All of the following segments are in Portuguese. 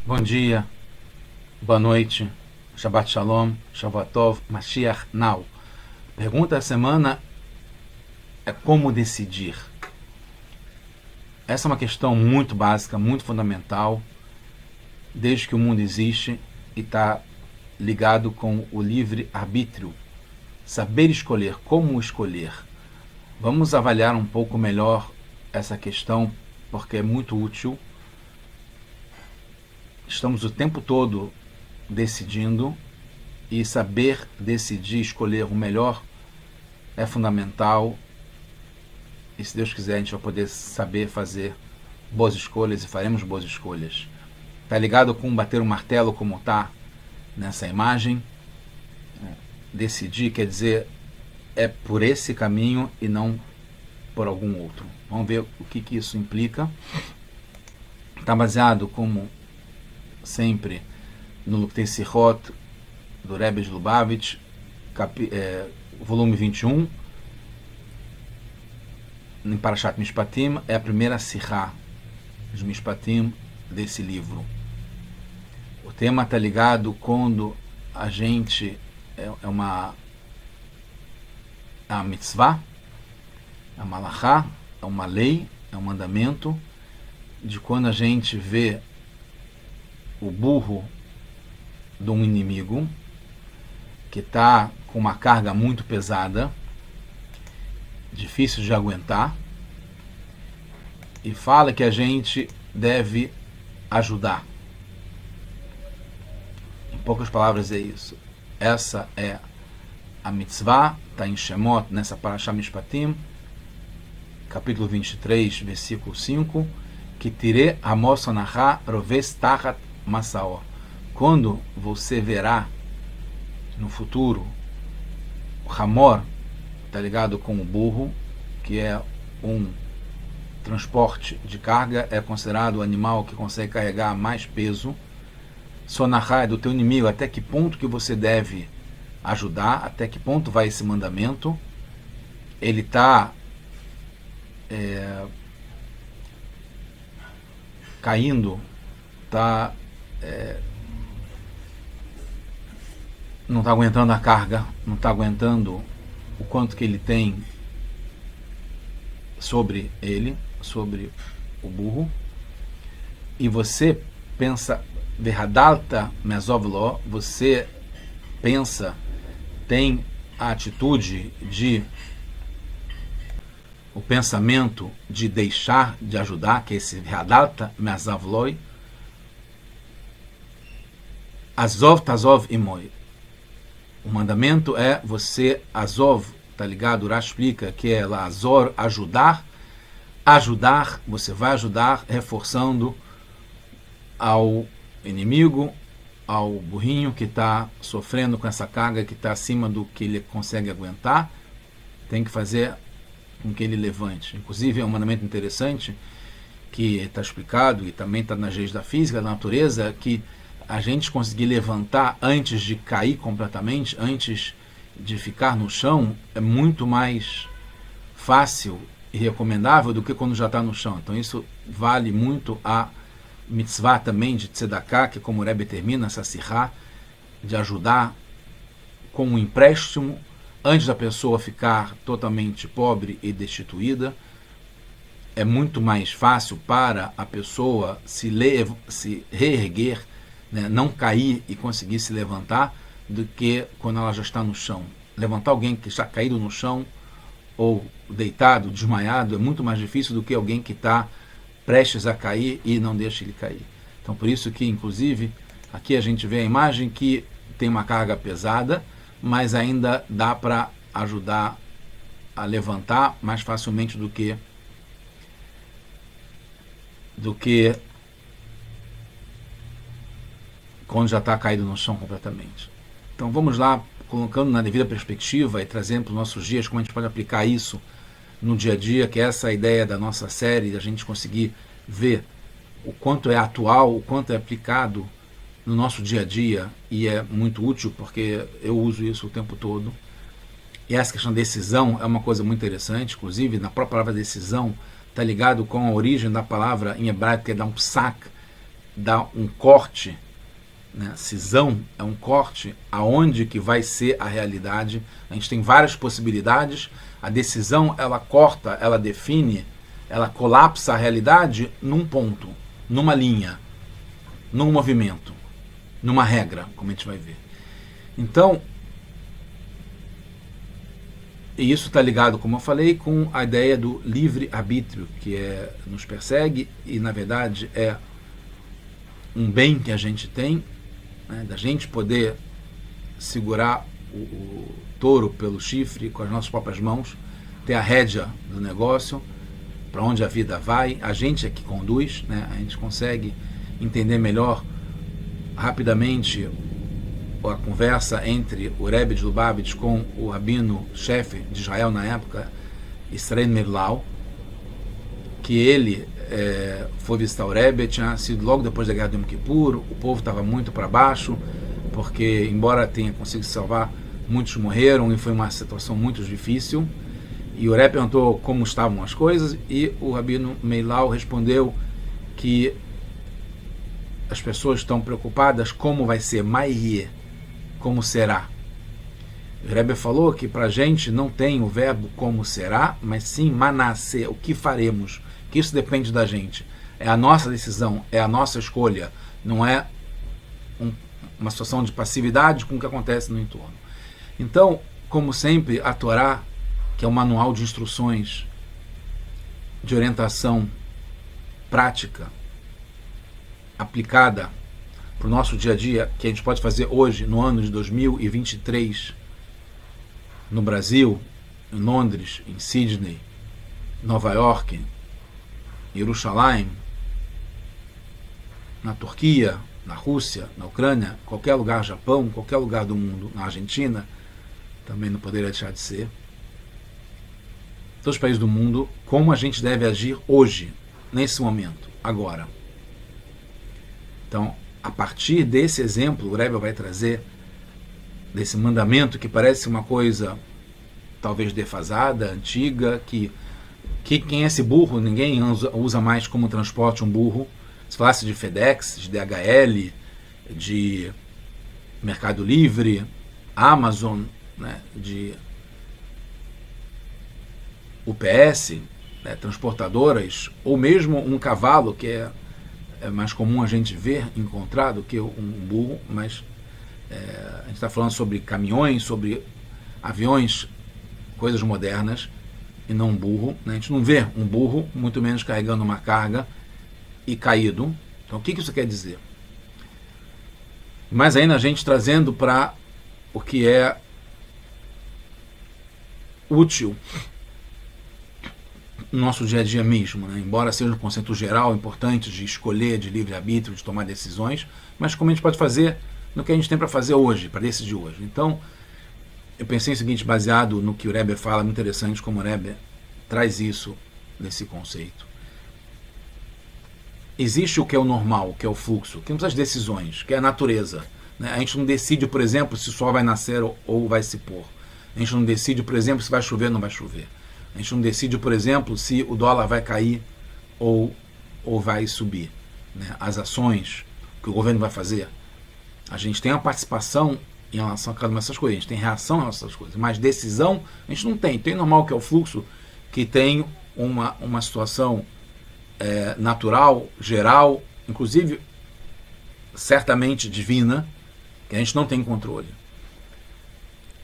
Bom dia, boa noite, Shabbat Shalom, Shavuot Mashiach Now. Pergunta da semana é como decidir. Essa é uma questão muito básica, muito fundamental, desde que o mundo existe e está ligado com o livre-arbítrio. Saber escolher, como escolher. Vamos avaliar um pouco melhor essa questão, porque é muito útil. Estamos o tempo todo decidindo e saber decidir, escolher o melhor é fundamental. E se Deus quiser, a gente vai poder saber fazer boas escolhas e faremos boas escolhas. Está ligado com bater o martelo, como está nessa imagem? Decidir quer dizer é por esse caminho e não por algum outro. Vamos ver o que isso implica. Está baseado, como sempre, no Luktei Sichot do Rebbe de Lubavitch, volume 21, em Parashat Mishpatim, é a primeira Sichá de Mishpatim desse livro. O tema está ligado quando a gente é uma mitzvah, a malachá, é uma lei, é um mandamento, de quando a gente vê o burro de um inimigo que está com uma carga muito pesada, difícil de aguentar, e fala que a gente deve ajudar. Em poucas palavras é isso. Essa é a mitzvah, está em Shemot, nessa Parashá Mishpatim, capítulo 23, versículo 5, que tire amos onachá roves tachat masaó. Quando você verá no futuro o hamor, está ligado com o burro, que é um transporte de carga, é considerado o animal que consegue carregar mais peso. Sonachá é do teu inimigo, até que ponto que você deve ajudar, até que ponto vai esse mandamento. Ele está caindo, está não está aguentando a carga, não está aguentando o quanto que ele tem sobre ele, sobre o burro, e você pensa, verhadalta mesovlo, você pensa, tem a atitude de, o pensamento de deixar de ajudar, que é esse verhadalta mesovloi, azov tazov imoi. O mandamento é você, azov, tá ligado? Ura explica que é lá, azor, ajudar, você vai ajudar, reforçando ao inimigo, ao burrinho que está sofrendo com essa carga, que está acima do que ele consegue aguentar, tem que fazer com que ele levante. Inclusive é um mandamento interessante, que está explicado, e também está nas leis da física, da natureza, que a gente conseguir levantar antes de cair completamente, antes de ficar no chão, é muito mais fácil e recomendável do que quando já está no chão. Então isso vale muito a mitzvah também de tzedakah, que como o Rebbe termina essa sirá, de ajudar com um empréstimo antes da pessoa ficar totalmente pobre e destituída. É muito mais fácil para a pessoa se reerguer, né, não cair e conseguir se levantar, do que quando ela já está no chão. Levantar alguém que está caído no chão ou deitado, desmaiado, é muito mais difícil do que alguém que está prestes a cair e não deixa ele cair. Então por isso que, inclusive, aqui a gente vê a imagem que tem uma carga pesada, mas ainda dá para ajudar a levantar mais facilmente do que quando já está caído no chão completamente. Então vamos lá, colocando na devida perspectiva e trazendo para os nossos dias como a gente pode aplicar isso no dia a dia, que é essa a ideia da nossa série, da gente conseguir ver o quanto é atual, o quanto é aplicado no nosso dia a dia, e é muito útil porque eu uso isso o tempo todo. E essa questão da decisão é uma coisa muito interessante, inclusive na própria palavra decisão está ligado com a origem da palavra em hebraico, que é dar um psak, dá um corte, né? Cisão é um corte aonde que vai ser a realidade. A gente tem várias possibilidades. A decisão, ela corta, ela define, ela colapsa a realidade num ponto, numa linha, num movimento, numa regra, como a gente vai ver. Então, e isso está ligado, como eu falei, com a ideia do livre-arbítrio, que nos persegue e, na verdade, é um bem que a gente tem, né, da gente poder segurar o touro pelo chifre com as nossas próprias mãos, ter a rédea do negócio, para onde a vida vai, a gente é que conduz, né, a gente consegue entender melhor, rapidamente, a conversa entre o Rebbe de Lubavitch com o rabino-chefe de Israel na época, Israel Merlau, que ele foi visitar o Rebbe, tinha sido logo depois da Guerra do Yom Kippur, o povo estava muito para baixo, porque, embora tenha conseguido salvar, muitos morreram e foi uma situação muito difícil. E o Rebbe perguntou como estavam as coisas e o rabino Merlau respondeu que as pessoas estão preocupadas como vai ser, Maie, como será. O Rebbe falou que para a gente não tem o verbo como será, mas sim manasseh, o que faremos, que isso depende da gente. É a nossa decisão, é a nossa escolha, não é uma situação de passividade com o que acontece no entorno. Então, como sempre, a Torá, que é um manual de instruções, de orientação prática, aplicada para o nosso dia a dia, que a gente pode fazer hoje, no ano de 2023, no Brasil, em Londres, em Sydney, Nova York, Jerusalém, na Turquia, na Rússia, na Ucrânia, qualquer lugar, Japão, qualquer lugar do mundo, na Argentina, também não poderia deixar de ser, todos os países do mundo, como a gente deve agir hoje, nesse momento, agora. Então, a partir desse exemplo, o Rebbe vai trazer desse mandamento que parece uma coisa talvez defasada, antiga, que quem é esse burro? Ninguém usa mais como transporte um burro. Se falasse de FedEx, de DHL, de Mercado Livre, Amazon, né, de UPS, né, transportadoras, ou mesmo um cavalo, que é mais comum a gente ver, encontrar, do que um burro, mas a gente está falando sobre caminhões, sobre aviões, coisas modernas, e não um burro. Né? A gente não vê um burro, muito menos carregando uma carga e caído. Então, o que isso quer dizer? Mas ainda a gente trazendo para o que é útil no nosso dia a dia mesmo, né? Embora seja um conceito geral importante de escolher, de livre-arbítrio, de tomar decisões, mas como a gente pode fazer no que a gente tem para fazer hoje, para decidir hoje. Então, eu pensei o seguinte, baseado no que o Rebbe fala, muito interessante como o Rebbe traz isso nesse conceito. Existe o que é o normal, o que é o fluxo, que não precisa de decisões, que é a natureza. Né? A gente não decide, por exemplo, se o sol vai nascer ou vai se pôr. A gente não decide, por exemplo, se vai chover ou não vai chover. A gente não decide, por exemplo, se o dólar vai cair ou vai subir. Né? As ações que o governo vai fazer. A gente tem uma participação em relação a cada uma dessas coisas. A gente tem reação em relação a essas coisas. Mas decisão a gente não tem. Tem normal, que é o fluxo, que tem uma situação natural, geral, inclusive certamente divina, que a gente não tem controle.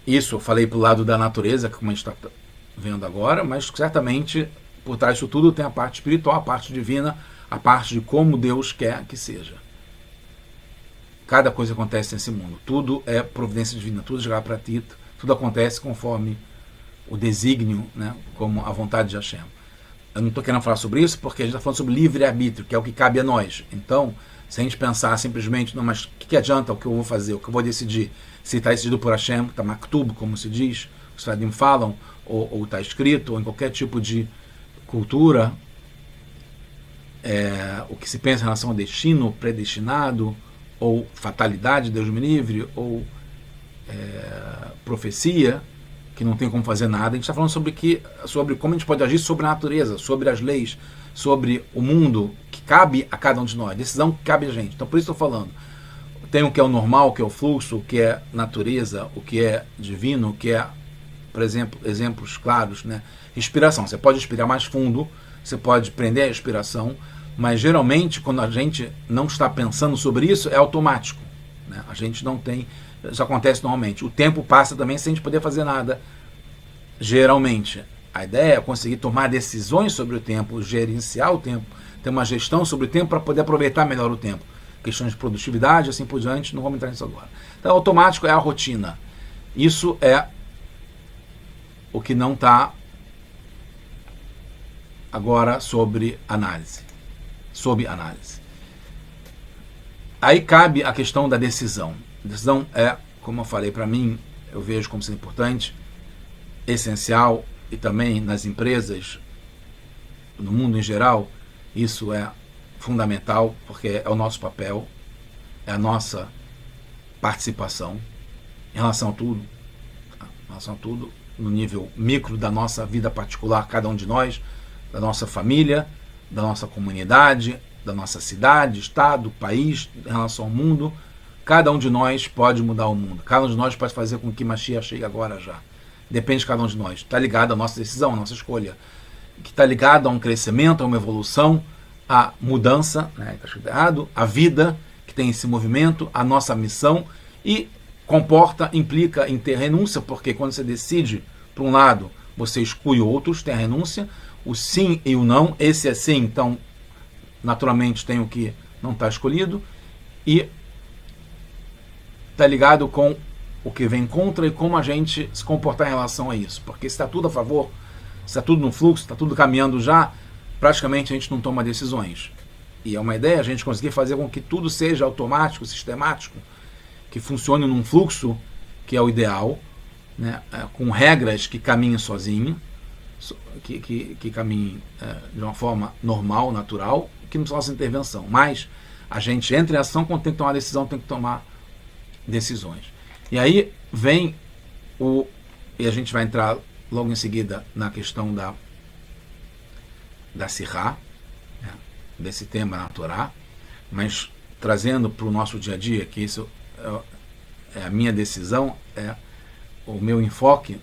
Isso eu falei para o lado da natureza, como a gente está vendo agora, mas certamente por trás disso tudo tem a parte espiritual, a parte divina, a parte de como Deus quer que seja. Cada coisa acontece nesse mundo, tudo é providência divina, tudo chega para ti, tudo acontece conforme o desígnio, né, como a vontade de Hashem. Eu não estou querendo falar sobre isso porque a gente está falando sobre livre-arbítrio, que é o que cabe a nós. Então, se a gente pensar simplesmente, não, mas o que adianta o que eu vou fazer, o que eu vou decidir? Se está decidido por Hashem, está maktub, como se diz, os Sadim falam, ou está escrito, ou em qualquer tipo de cultura, o que se pensa em relação ao destino predestinado, ou fatalidade, Deus me livre, ou profecia, que não tem como fazer nada. A gente está falando sobre como a gente pode agir sobre a natureza, sobre as leis, sobre o mundo que cabe a cada um de nós, decisão que cabe a gente. Então, por isso estou falando. Tem o que é o normal, o que é o fluxo, o que é natureza, o que é divino, o que é, por exemplo, exemplos claros, né? Respiração. Você pode respirar mais fundo, você pode prender a respiração, mas geralmente, quando a gente não está pensando sobre isso, é automático, né? A gente não tem... Isso acontece normalmente. O tempo passa também sem a gente poder fazer nada, geralmente. A ideia é conseguir tomar decisões sobre o tempo, gerenciar o tempo, ter uma gestão sobre o tempo para poder aproveitar melhor o tempo. Questões de produtividade, assim por diante, não vamos entrar nisso agora. Então, automático é a rotina. Isso é o que não está agora sobre análise. Sob análise. Aí cabe a questão da decisão. A decisão é, como eu falei, para mim, eu vejo como sendo importante, essencial, e também nas empresas, no mundo em geral, isso é fundamental, porque é o nosso papel, é a nossa participação em relação a tudo, no nível micro da nossa vida particular, cada um de nós, da nossa família, da nossa comunidade, da nossa cidade, estado, país, em relação ao mundo. Cada um de nós pode mudar o mundo, cada um de nós pode fazer com que Mashiach chegue agora já. Depende de cada um de nós. Está ligado à nossa decisão, à nossa escolha. Que está ligado a um crescimento, a uma evolução, a mudança, né, está escrito errado, a vida que tem esse movimento, a nossa missão, e comporta, implica em ter renúncia, porque quando você decide para um lado, você exclui outros, tem a renúncia, o sim e o não, esse é sim, então naturalmente tem o que não está escolhido, e está ligado com o que vem contra e como a gente se comportar em relação a isso, porque se está tudo a favor, se está tudo no fluxo, está tudo caminhando já, praticamente a gente não toma decisões. E é uma ideia a gente conseguir fazer com que tudo seja automático, sistemático, que funcione num fluxo que é o ideal, né? Com regras que caminhem sozinho, que caminhem de uma forma normal, natural, que não precisa de intervenção. Mas a gente entra em ação quando tem que tomar decisão, tem que tomar decisões. E aí vem e a gente vai entrar logo em seguida na questão da Sirá, né, desse tema na Torá, mas trazendo para o nosso dia a dia, que isso é a minha decisão, é o meu enfoque,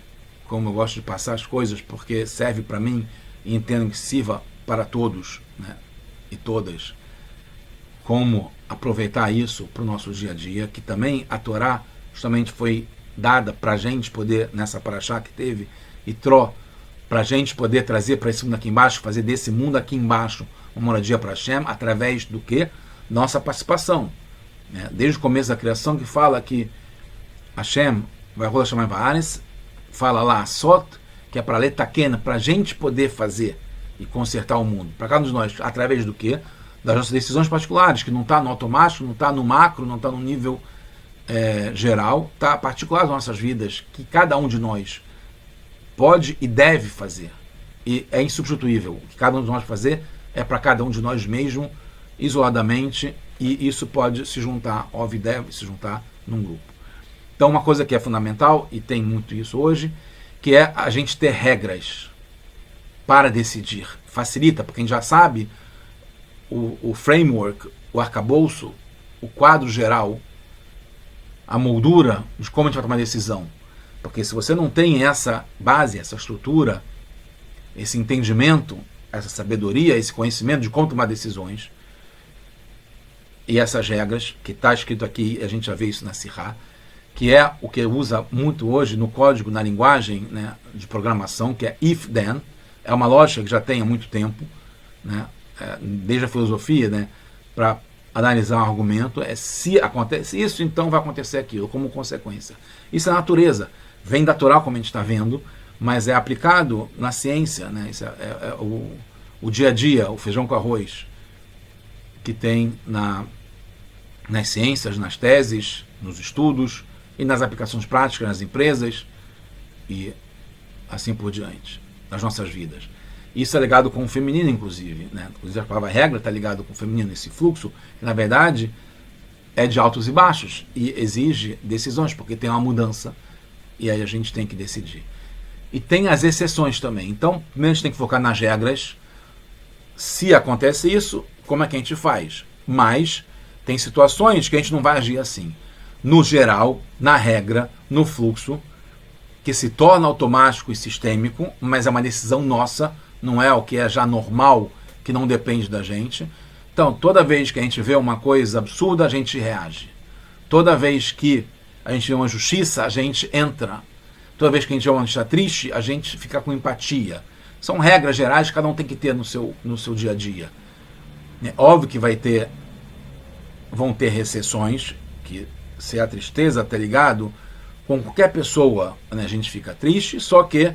como eu gosto de passar as coisas, porque serve para mim e entendo que sirva para todos, né, e todas, como aproveitar isso para o nosso dia a dia, que também a Torá justamente foi dada para a gente poder, nessa paraxá que teve, e para a gente poder trazer para esse mundo aqui embaixo, fazer desse mundo aqui embaixo uma moradia para Hashem, através do que? Nossa participação. Né? Desde o começo da criação, que fala que Hashem vai rolar chamar Vaares, fala lá, Sot, que é para ler Taquena, para a gente poder fazer e consertar o mundo. Para cada um de nós, através do quê? Das nossas decisões particulares, que não está no automático, não está no macro, não está no nível geral, está particular das nossas vidas, que cada um de nós pode e deve fazer. E é insubstituível. O que cada um de nós fazer é para cada um de nós mesmo, isoladamente, e isso pode se juntar, óbvio, deve se juntar num grupo. Então, uma coisa que é fundamental, e tem muito isso hoje, que é a gente ter regras para decidir. Facilita, porque a gente já sabe o framework, o arcabouço, o quadro geral, a moldura de como a gente vai tomar decisão. Porque se você não tem essa base, essa estrutura, esse entendimento, essa sabedoria, esse conhecimento de como tomar decisões, e essas regras, que está escrito aqui, a gente já vê isso na Sirá, que é o que usa muito hoje no código, na linguagem, né, de programação, que é if-then, é uma lógica que já tem há muito tempo, né, desde a filosofia, né, para analisar um argumento, se acontece isso, então vai acontecer aquilo, como consequência. Isso é a natureza, vem da Torá, como a gente está vendo, mas é aplicado na ciência, né, isso é o dia a dia, o feijão com arroz, que tem nas ciências, nas teses, nos estudos e nas aplicações práticas, nas empresas e assim por diante, nas nossas vidas. Isso é ligado com o feminino, inclusive. Né? Inclusive a palavra regra está ligado com o feminino, esse fluxo, que na verdade é de altos e baixos e exige decisões, porque tem uma mudança e aí a gente tem que decidir. E tem as exceções também. Então, primeiro a gente tem que focar nas regras, se acontece isso, como é que a gente faz? Mas tem situações que a gente não vai agir assim. No geral, na regra, no fluxo, que se torna automático e sistêmico, mas é uma decisão nossa, não é o que é já normal, que não depende da gente. Então, toda vez que a gente vê uma coisa absurda, a gente reage. Toda vez que a gente vê uma injustiça, a gente entra. Toda vez que a gente vê uma notícia triste, a gente fica com empatia. São regras gerais que cada um tem que ter no seu dia a dia. É óbvio que vão ter recessões, que se a tristeza está ligado, com qualquer pessoa, né, a gente fica triste, só que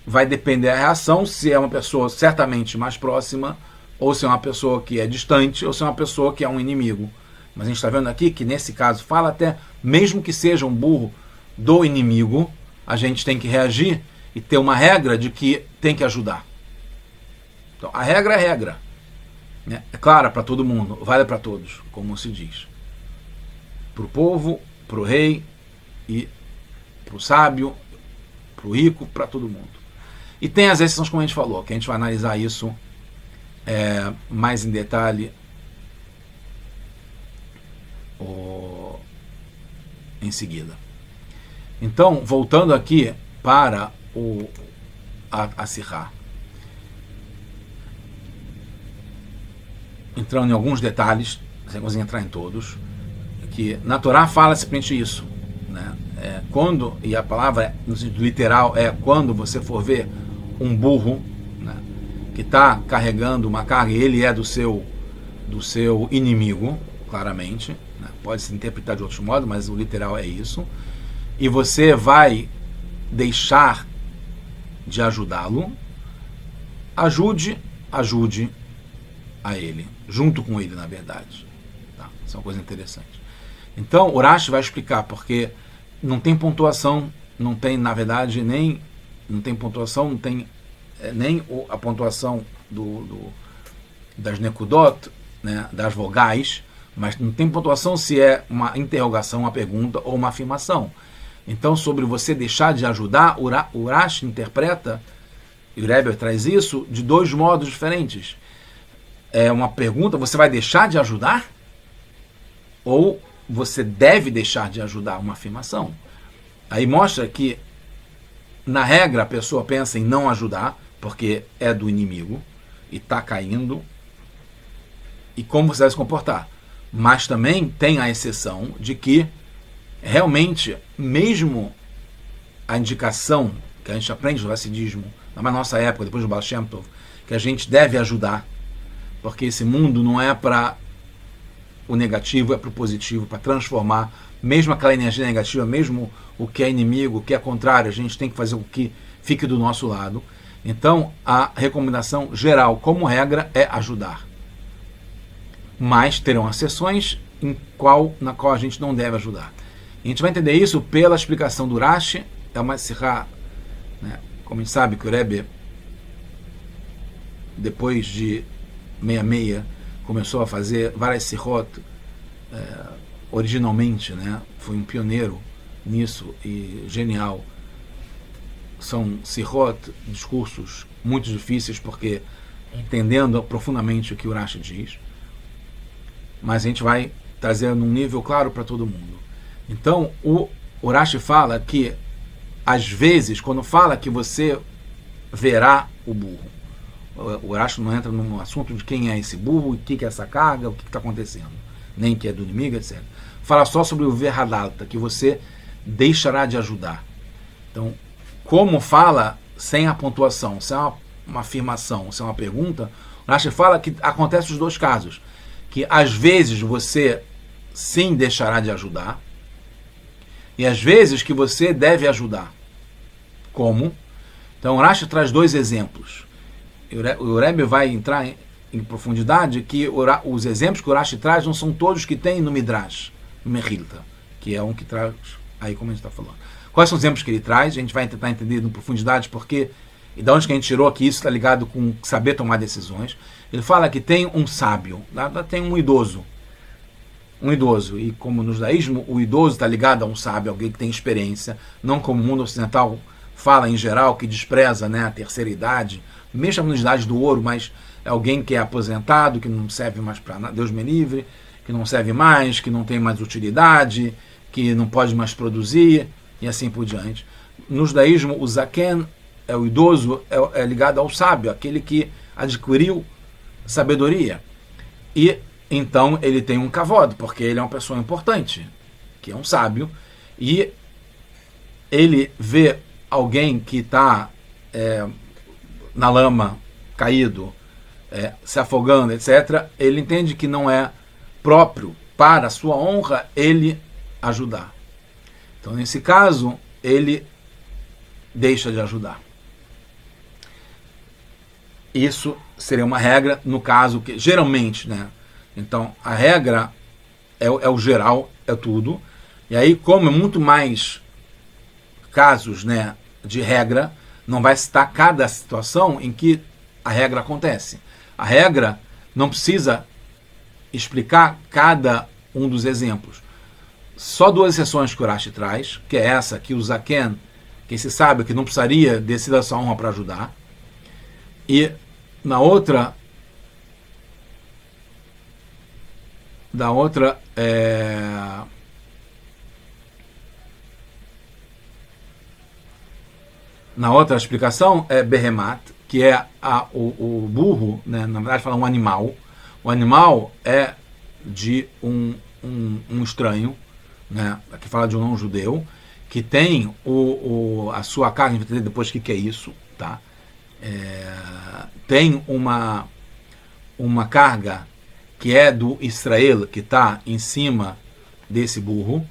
vai depender da reação, se é uma pessoa certamente mais próxima, ou se é uma pessoa que é distante, ou se é uma pessoa que é um inimigo. Mas a gente está vendo aqui que, nesse caso, fala até, mesmo que seja um burro do inimigo, a gente tem que reagir e ter uma regra de que tem que ajudar. Então, a regra é regra. Né? É clara para todo mundo, vale para todos, como se diz. Para o povo, para o rei, e para o sábio, para o rico, para todo mundo. E tem as exceções, como a gente falou, que a gente vai analisar isso mais em detalhe em seguida. Então, voltando aqui para a Sirá. Entrando em alguns detalhes, sem conseguir entrar em todos, que na Torá fala simplesmente isso. Né? Quando, e a palavra no sentido literal é quando você for ver um burro, né, que está carregando uma carga, e ele é do seu inimigo, claramente, né? Pode se interpretar de outro modo, mas o literal é isso, e você vai deixar de ajudá-lo, ajude a ele, junto com ele, na verdade. Tá? Isso é uma coisa interessante. Então, o Rashi vai explicar, porque não tem pontuação, não tem, na verdade, não tem pontuação, não tem nem a pontuação das nekudot, né, das vogais, mas não tem pontuação se é uma interrogação, uma pergunta ou uma afirmação. Então, sobre você deixar de ajudar, o Rashi interpreta, e o Rebbe traz isso, de dois modos diferentes. É uma pergunta, você vai deixar de ajudar? Ou você deve deixar de ajudar, uma afirmação? Aí mostra que, na regra, a pessoa pensa em não ajudar, porque é do inimigo, e está caindo, e como você vai se comportar. Mas também tem a exceção de que, realmente, mesmo a indicação que a gente aprende no Hassidismo, na nossa época, depois do Baal Shem Tov, que a gente deve ajudar, porque esse mundo não é para o negativo, é para o positivo, para transformar, mesmo aquela energia negativa, mesmo o que é inimigo, o que é contrário, a gente tem que fazer o que fique do nosso lado. Então, a recomendação geral, como regra, é ajudar. Mas terão exceções na qual a gente não deve ajudar. A gente vai entender isso pela explicação do Rashi, é uma sirá, né? Como a gente sabe que o Rebbe, depois de 66, começou a fazer várias sirot, originalmente, né? Foi um pioneiro nisso e genial. São sirot, discursos muito difíceis, porque entendendo profundamente o que o Rashi diz, mas a gente vai trazer num nível claro para todo mundo. Então, o Rashi fala que, às vezes, quando fala que você verá o burro, o Rashi não entra no assunto de quem é esse burro, o que é essa carga, o que está acontecendo, nem que é do inimigo, etc. Fala só sobre o verhadalta, que você deixará de ajudar. Então, como fala sem a pontuação, sem uma afirmação, sem uma pergunta, o Rashi fala que acontece os dois casos, que às vezes você sim deixará de ajudar, e às vezes que você deve ajudar. Como? Então o Rashi traz dois exemplos. O Rebbe vai entrar em profundidade que os exemplos que o Rashi traz não são todos que tem no Midrash, no Mechilta, que é um que traz aí, como a gente está falando. Quais são os exemplos que ele traz? A gente vai tentar entender em profundidade porque, e de onde que a gente tirou que isso está ligado com saber tomar decisões. Ele fala que tem um sábio, tem um idoso, e como no judaísmo, o idoso está ligado a um sábio, alguém que tem experiência, não como o mundo ocidental fala em geral, que despreza, né, a terceira idade, mesmo na idade do ouro, mas é alguém que é aposentado, que não serve mais para nada, Deus me livre, que não serve mais, que não tem mais utilidade, que não pode mais produzir, e assim por diante. No judaísmo, o zaken, o idoso, é ligado ao sábio, aquele que adquiriu sabedoria. E então ele tem um kavod, porque ele é uma pessoa importante, que é um sábio, e ele vê alguém que está na lama, caído, se afogando, etc., ele entende que não é próprio para a sua honra ele ajudar. Então, nesse caso, ele deixa de ajudar. Isso seria uma regra no caso que, geralmente, né? Então, a regra é o geral, é tudo. E aí, como é muito mais casos, né, de regra, não vai citar cada situação em que a regra acontece. A regra não precisa explicar cada um dos exemplos. Só duas exceções que o Urashi traz, que é essa, que o zaken, que se sabe que não precisaria descer da sua honra para ajudar, e na outra na outra explicação é behemat, que é o burro, né, na verdade fala um animal. O animal é de um estranho, né, aqui fala de um não-judeu, que tem a sua carne, a gente vai entender depois o que é isso, tá? Tem uma carga que é do Israel, que está em cima desse burro,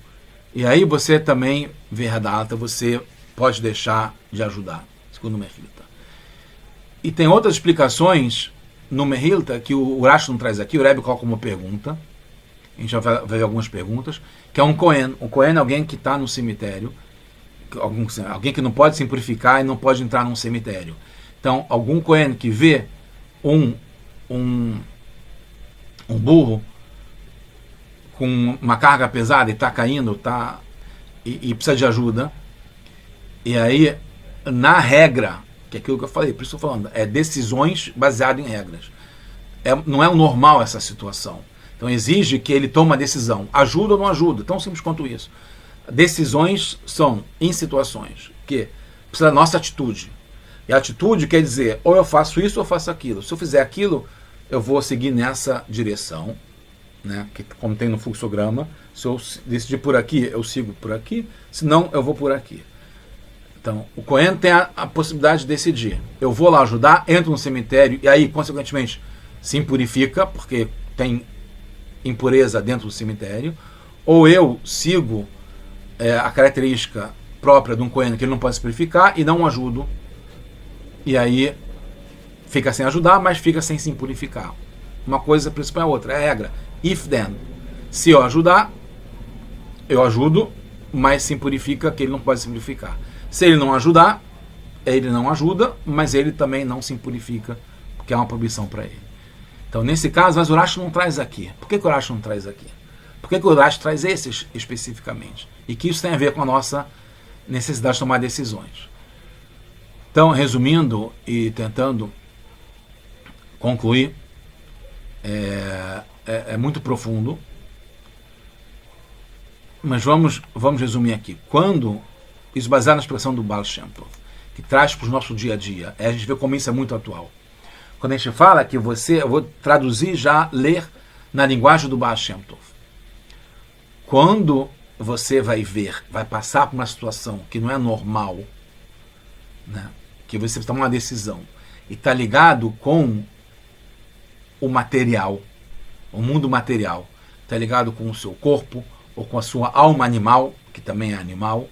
e aí você também, verdade, você pode deixar de ajudar, segundo o Mehilta. E tem outras explicações no Mehilta que o Urashi não traz aqui, o Rebbe coloca como pergunta, a gente vai ver algumas perguntas, que é um Kohen. Um Kohen é alguém que está no cemitério, alguém que não pode se purificar e não pode entrar num cemitério. Então, algum Kohen que vê um burro com uma carga pesada e está caindo, e precisa de ajuda, e aí, na regra, que é aquilo que eu falei, por isso eu estou falando, é decisões baseadas em regras. Não é o normal essa situação. Então exige que ele tome uma decisão. Ajuda ou não ajuda? Tão simples quanto isso. Decisões são em situações que precisa da nossa atitude. E a atitude quer dizer, ou eu faço isso ou eu faço aquilo. Se eu fizer aquilo, eu vou seguir nessa direção, né? Que, como tem no fluxograma. Se eu decidir por aqui, eu sigo por aqui. Se não, eu vou por aqui. Então, o Kohen tem a possibilidade de decidir. Eu vou lá ajudar, entro no cemitério e aí, consequentemente, se impurifica, porque tem impureza dentro do cemitério, ou eu sigo a característica própria de um Kohen que ele não pode se purificar e não ajudo, e aí fica sem ajudar, mas fica sem se impurificar. Uma coisa principal é a outra, é a regra. If then. Se eu ajudar, eu ajudo, mas se impurifica que ele não pode se purificar. Se ele não ajudar, ele não ajuda, mas ele também não se impurifica, porque é uma proibição para ele. Então, nesse caso, mas o Urashi não traz aqui. Por que o Urashi não traz aqui? Por que o Urashi traz esses especificamente? E que isso tem a ver com a nossa necessidade de tomar decisões. Então, resumindo e tentando concluir, é muito profundo, mas vamos resumir aqui. Quando, isso baseado na expressão do Baal Shem Tov, que traz para o nosso dia a dia, a gente vê como isso é muito atual. Quando a gente fala que eu vou traduzir já, ler na linguagem do Baal Shem Tov. Quando você vai passar por uma situação que não é normal, né, que você toma uma decisão e está ligado com o material, o mundo material, está ligado com o seu corpo, ou com a sua alma animal, que também é animal,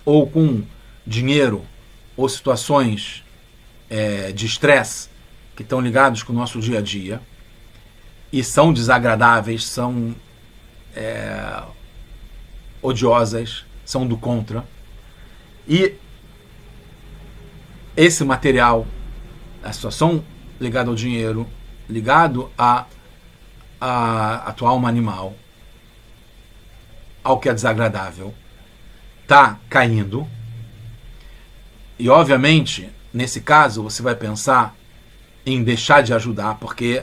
ou com dinheiro, ou situações de estresse, que estão ligados com o nosso dia a dia e são desagradáveis, são odiosas, são do contra. E esse material, a situação ligada ao dinheiro, ligado à tua alma animal, ao que é desagradável, está caindo. E obviamente, nesse caso, você vai pensar em deixar de ajudar, porque,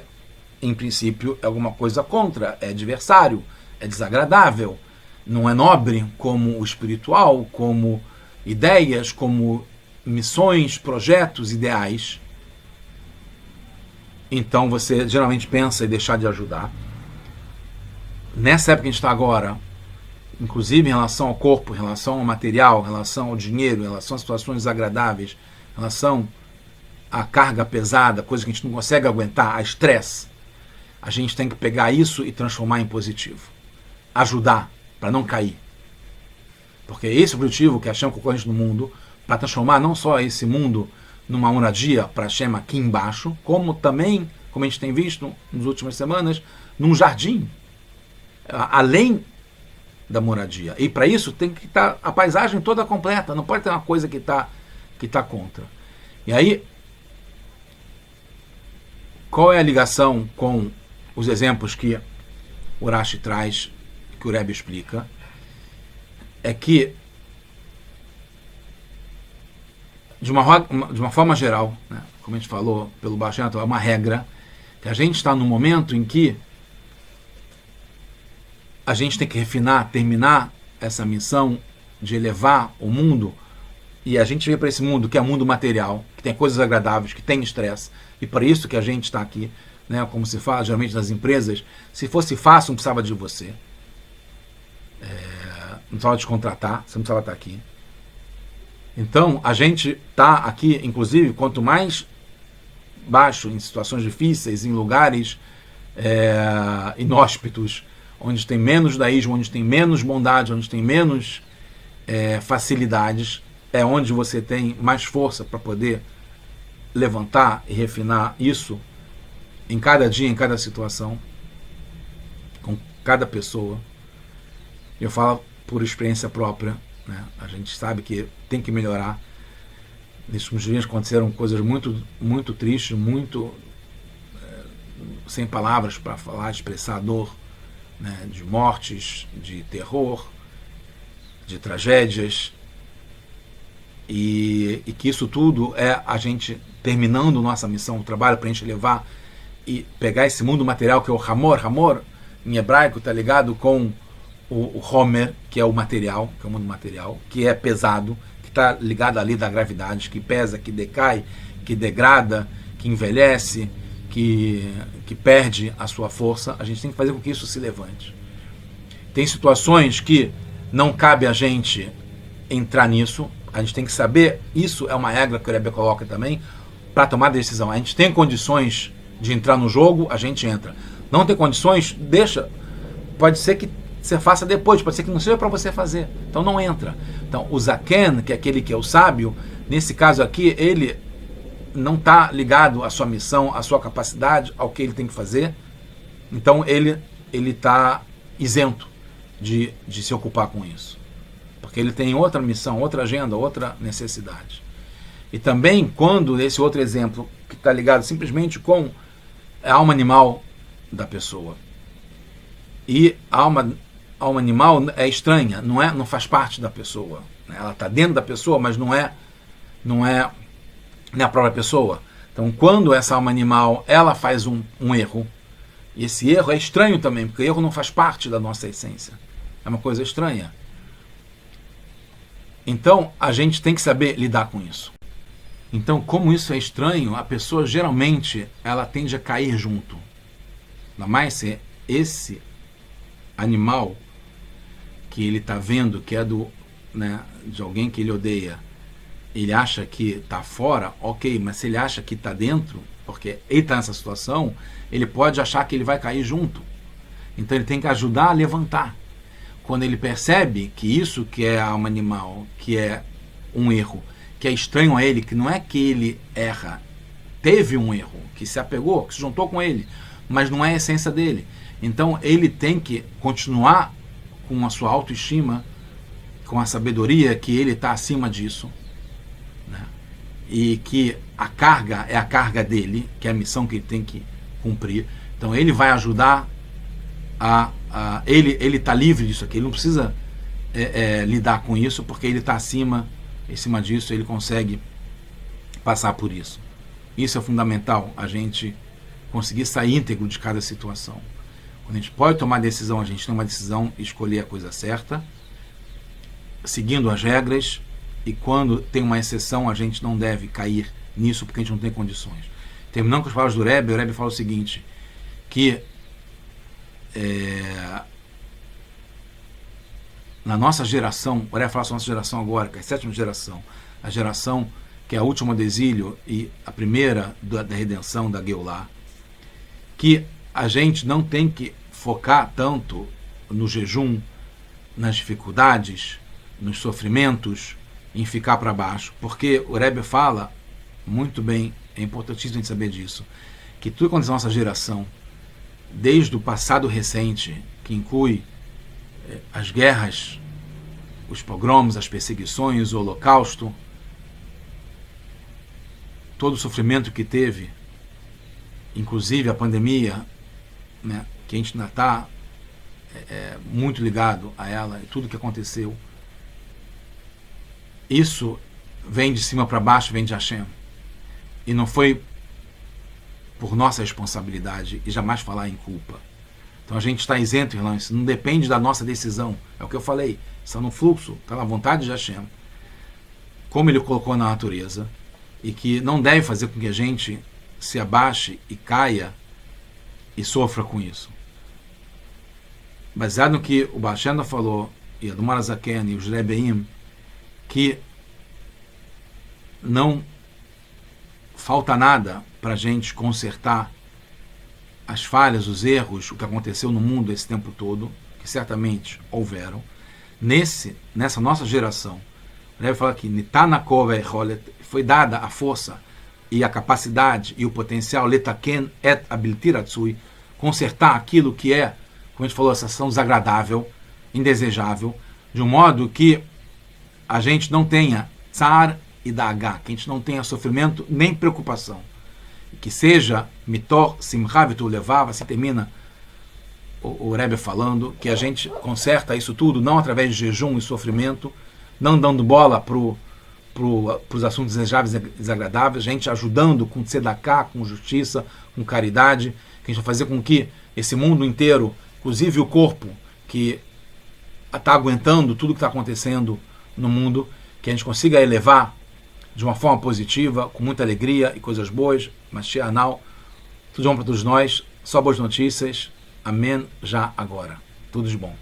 em princípio, é alguma coisa contra, é adversário, é desagradável, não é nobre como o espiritual, como ideias, como missões, projetos, ideais. Então você geralmente pensa em deixar de ajudar. Nessa época que a gente está agora, inclusive em relação ao corpo, em relação ao material, em relação ao dinheiro, em relação a situações desagradáveis, em relação à carga pesada, coisa que a gente não consegue aguentar, a estresse, a gente tem que pegar isso e transformar em positivo. Ajudar, para não cair. Porque esse é o objetivo que Hashem colocou a gente no mundo, para transformar não só esse mundo numa moradia para Hashem aqui embaixo, como também, como a gente tem visto nas últimas semanas, num jardim, além da moradia. E para isso tem que estar a paisagem toda completa, não pode ter uma coisa que tá contra. E aí, qual é a ligação com os exemplos que o Rashi traz, que o Rebbe explica? É que, de uma forma geral, né, como a gente falou pelo Baal Shem Tov, é uma regra que a gente está num momento em que a gente tem que refinar, terminar essa missão de elevar o mundo, e a gente veio para esse mundo que é mundo material, que tem coisas agradáveis, que tem estresse, e por isso que a gente está aqui, né, como se fala geralmente nas empresas, se fosse fácil não precisava de você, não precisava te contratar, você não precisava estar aqui. Então a gente está aqui, inclusive, quanto mais baixo, em situações difíceis, em lugares inóspitos, onde tem menos judaísmo, onde tem menos bondade, onde tem menos facilidades, é onde você tem mais força para poder levantar e refinar isso em cada dia, em cada situação, com cada pessoa. Eu falo por experiência própria, né? A gente sabe que tem que melhorar. Nesses últimos dias aconteceram coisas muito, muito tristes, muito sem palavras para falar, expressar a dor, né? De mortes, de terror, de tragédias, e que isso tudo é a gente terminando nossa missão, o trabalho para a gente levar e pegar esse mundo material que é o Hamor. Hamor em hebraico está ligado com o Homer, que é o material, que é o mundo material, que é pesado, que está ligado à lei da gravidade, que pesa, que decai, que degrada, que envelhece, que perde a sua força. A gente tem que fazer com que isso se levante. Tem situações que não cabe a gente entrar nisso, a gente tem que saber, isso é uma regra que o Rebbe coloca também, para tomar decisão. A gente tem condições de entrar no jogo, a gente entra. Não tem condições, deixa. Pode ser que você faça depois, pode ser que não seja para você fazer. Então não entra. Então o Zaken, que é aquele que é o sábio, nesse caso aqui, ele não está ligado à sua missão, à sua capacidade, ao que ele tem que fazer. Então ele está isento de se ocupar com isso. Porque ele tem outra missão, outra agenda, outra necessidade. E também quando esse outro exemplo, que está ligado simplesmente com a alma animal da pessoa. E a alma animal é estranha, não faz parte da pessoa. Ela está dentro da pessoa, mas não é a própria pessoa. Então, quando essa alma animal ela faz um erro, e esse erro é estranho também, porque o erro não faz parte da nossa essência. É uma coisa estranha. Então, a gente tem que saber lidar com isso. Então, como isso é estranho, a pessoa geralmente ela tende a cair junto. Ainda mais se esse animal que ele está vendo, que é de alguém que ele odeia, ele acha que está fora, ok, mas se ele acha que está dentro, porque ele está nessa situação, ele pode achar que ele vai cair junto. Então ele tem que ajudar a levantar. Quando ele percebe que isso que é a alma animal, que é um erro, que é estranho a ele, que não é que ele erra, teve um erro, que se apegou, que se juntou com ele, mas não é a essência dele. Então ele tem que continuar com a sua autoestima, com a sabedoria que ele está acima disso, né? E que a carga é a carga dele, que é a missão que ele tem que cumprir. Então ele vai ajudar ele está livre disso aqui, ele não precisa lidar com isso, porque ele está em cima disso, ele consegue passar por isso. Isso é fundamental, a gente conseguir sair íntegro de cada situação. Quando a gente pode tomar decisão, a gente toma uma decisão e escolher a coisa certa, seguindo as regras, e quando tem uma exceção, a gente não deve cair nisso porque a gente não tem condições. Terminando com as palavras do Rebbe, o Rebbe fala o seguinte, que na nossa geração, o Rebbe fala sobre a nossa geração agora, que é a 7ª geração, a geração que é a última do exílio e a primeira da redenção, da Geulah, que a gente não tem que focar tanto no jejum, nas dificuldades, nos sofrimentos, em ficar para baixo, porque o Rebbe fala muito bem, é importantíssimo a gente saber disso, que tudo que acontece na nossa geração, desde o passado recente, que inclui as guerras, os pogroms, as perseguições, o holocausto, todo o sofrimento que teve, inclusive a pandemia, né, que a gente ainda está muito ligado a ela e tudo que aconteceu, isso vem de cima para baixo, vem de Hashem. E não foi por nossa responsabilidade, e jamais falar em culpa. Então a gente está isento, irmão, isso não depende da nossa decisão. É o que eu falei, está no fluxo, está na vontade de Hashem, como ele colocou na natureza, e que não deve fazer com que a gente se abaixe e caia e sofra com isso. Baseado no que o Baal Shem Tov falou, e a do Marazaken e os Rebbeim, que não falta nada para a gente consertar as falhas, os erros, o que aconteceu no mundo esse tempo todo, que certamente houveram, nessa nossa geração. O Rebbe fala que foi dada a força e a capacidade e o potencial letaken et abilitiratsui, consertar aquilo que é, como a gente falou, essa ação desagradável, indesejável, de um modo que a gente não tenha tsar e dagá, que a gente não tenha sofrimento nem preocupação. Que seja mitor simcha vitul levav, assim termina o Rebbe falando, que a gente conserta isso tudo não através de jejum e sofrimento, não dando bola para os assuntos desejáveis e desagradáveis, a gente ajudando com tzedakah, com justiça, com caridade, que a gente vai fazer com que esse mundo inteiro, inclusive o corpo, que está aguentando tudo que está acontecendo no mundo, que a gente consiga elevar de uma forma positiva, com muita alegria e coisas boas, mas Sheanal, tudo de bom para todos nós, só boas notícias, amém, já agora, tudo de bom.